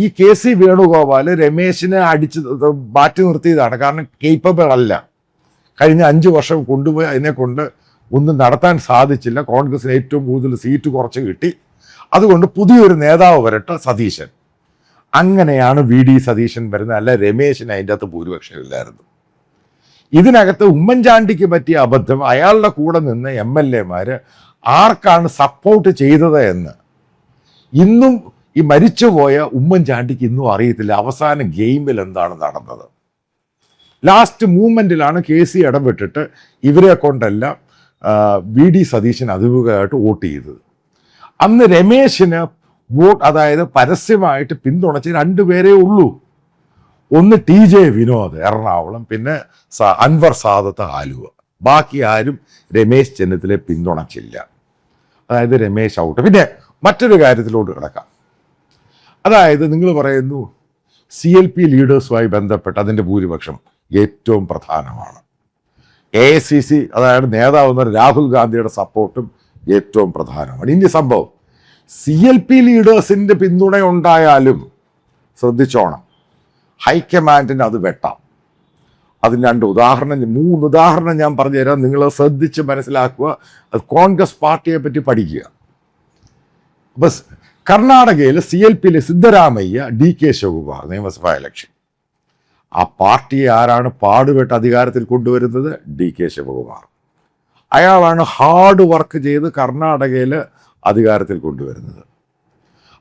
ഈ KC വേണുഗോപാൽ രമേശിനെ അടിച്ച് മാറ്റി നിർത്തിയതാണ്. കാരണം കേപ്പബിൾ അല്ല. കഴിഞ്ഞ 5 വർഷം കൊണ്ടുപോയി അതിനെ കൊണ്ട് ഒന്നും നടത്താൻ സാധിച്ചില്ല. കോൺഗ്രസിന് ഏറ്റവും കൂടുതൽ സീറ്റ് കുറച്ച് കിട്ടി. അതുകൊണ്ട് പുതിയൊരു നേതാവ് വരട്ടെ, സതീശൻ. അങ്ങനെയാണ് VD സതീശൻ വരുന്നത്. അല്ല, രമേശിന് അതിൻ്റെ അകത്ത് ഭൂരിപക്ഷം ഇല്ലായിരുന്നു. ഇതിനകത്ത് ഉമ്മൻചാണ്ടിക്ക് പറ്റിയ അബദ്ധം, അയാളുടെ കൂടെ നിന്ന് MLA-മാർ ആർക്കാണ് സപ്പോർട്ട് ചെയ്തത് എന്ന് ഇന്നും ഈ മരിച്ചുപോയ ഉമ്മൻചാണ്ടിക്ക് ഇന്നും അറിയത്തില്ല. അവസാന ഗെയിമിൽ എന്താണ് നടന്നത്. ലാസ്റ്റ് മൂവ്മെൻറ്റിലാണ് KC ഇടപെട്ടിട്ട് ഇവരെ കൊണ്ടെല്ലാം VD സതീശൻ അധികമായിട്ട് വോട്ട് ചെയ്തത്. അന്ന് രമേശിന് വോട്ട്, അതായത് പരസ്യമായിട്ട് പിന്തുണച്ച് 2 പേരേ ഉള്ളൂ. ഒന്ന് TJ വിനോദ് എറണാകുളം, പിന്നെ അൻവർ സാദത്ത് ആലുവ. ബാക്കി ആരും രമേശ് ചെന്നിത്തലയെ പിന്തുണച്ചില്ല. അതായത് രമേശ് ഔട്ട്. പിന്നെ മറ്റൊരു കാര്യത്തിലോട്ട് കിടക്കാം. അതായത് നിങ്ങൾ പറയുന്നു CLP ലീഡേഴ്സുമായി ബന്ധപ്പെട്ട് അതിൻ്റെ ഭൂരിപക്ഷം ഏറ്റവും പ്രധാനമാണ്. AICC, അതായത് നേതാവെന്ന രാഹുൽ ഗാന്ധിയുടെ സപ്പോർട്ടും ഏറ്റവും പ്രധാനമാണ്. ഇനി സംഭവം CLP ലീഡേഴ്സിൻ്റെ പിന്തുണ ഉണ്ടായാലും ശ്രദ്ധിച്ചോണം, ഹൈക്കമാൻഡിന് അത് വെട്ടാം. അതിന് 3 ഉദാഹരണം ഞാൻ പറഞ്ഞു തരാം. നിങ്ങൾ ശ്രദ്ധിച്ച് മനസ്സിലാക്കുക. അത് കോൺഗ്രസ് പാർട്ടിയെ പറ്റി പഠിക്കുക. അപ്പം കർണാടകയിൽ CLPയിലെ സിദ്ധരാമയ്യ, DK ശിവകുമാർ നിയമസഭാ ഇലക്ഷൻ. ആ പാർട്ടിയെ ആരാണ് പാടുപെട്ട് അധികാരത്തിൽ കൊണ്ടുവരുന്നത്? DK ശിവകുമാർ. അയാളാണ് ഹാർഡ് വർക്ക് ചെയ്ത് കർണാടകയിൽ അധികാരത്തിൽ കൊണ്ടുവരുന്നത്.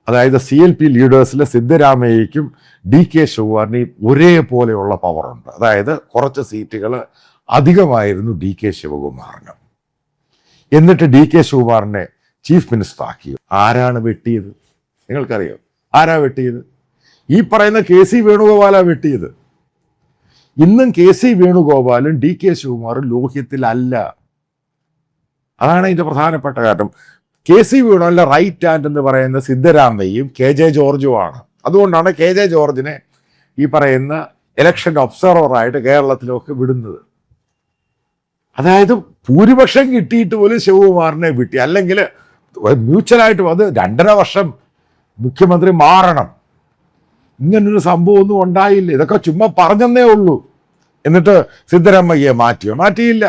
അതായത് CLP ലീഡേഴ്സിൽ സിദ്ധരാമയ്യയ്ക്കും DK ശിവകുമാറിനെയും ഒരേപോലെയുള്ള പവറുണ്ട്. അതായത് കുറച്ച് സീറ്റുകൾ അധികമായിരുന്നു DK ശിവകുമാറിന്. എന്നിട്ട് DK ശിവകുമാറിനെ ചീഫ് മിനിസ്റ്റർ ആക്കി. ആരാണ് വെട്ടിയത്? നിങ്ങൾക്കറിയോ ആരാ വെട്ടിയത്? ഈ പറയുന്ന KC വേണുഗോപാലാണ് വെട്ടിയത്. ഇന്നും KC വേണുഗോപാലും DK ശിവകുമാറും ലോഹ്യത്തിലല്ല. അതാണ് ഇതിൻ്റെ പ്രധാനപ്പെട്ട കാരണം. KC വേണുഗോപാലിൻ്റെ റൈറ്റ് ഹാൻഡ് എന്ന് പറയുന്ന സിദ്ധരാമയ്യയും KJ ജോർജുമാണ്. അതുകൊണ്ടാണ് KJ ജോർജിനെ ഈ പറയുന്ന ഇലക്ഷൻ ഒബ്സർവറായിട്ട് കേരളത്തിലൊക്കെ വിടുന്നത്. അതായത് ഭൂരിപക്ഷം കിട്ടിയിട്ട് പോലും ശിവകുമാറിനെ വിട്ടി. അല്ലെങ്കിൽ മ്യൂച്വലായിട്ടും അത് 2.5 വർഷം മുഖ്യമന്ത്രി മാറണം. ഇങ്ങനൊരു സംഭവമൊന്നും ഉണ്ടായില്ല. ഇതൊക്കെ ചുമ്മാ പറഞ്ഞെന്നേ ഉള്ളൂ. എന്നിട്ട് സിദ്ധരാമയ്യയെ മാറ്റിയില്ല.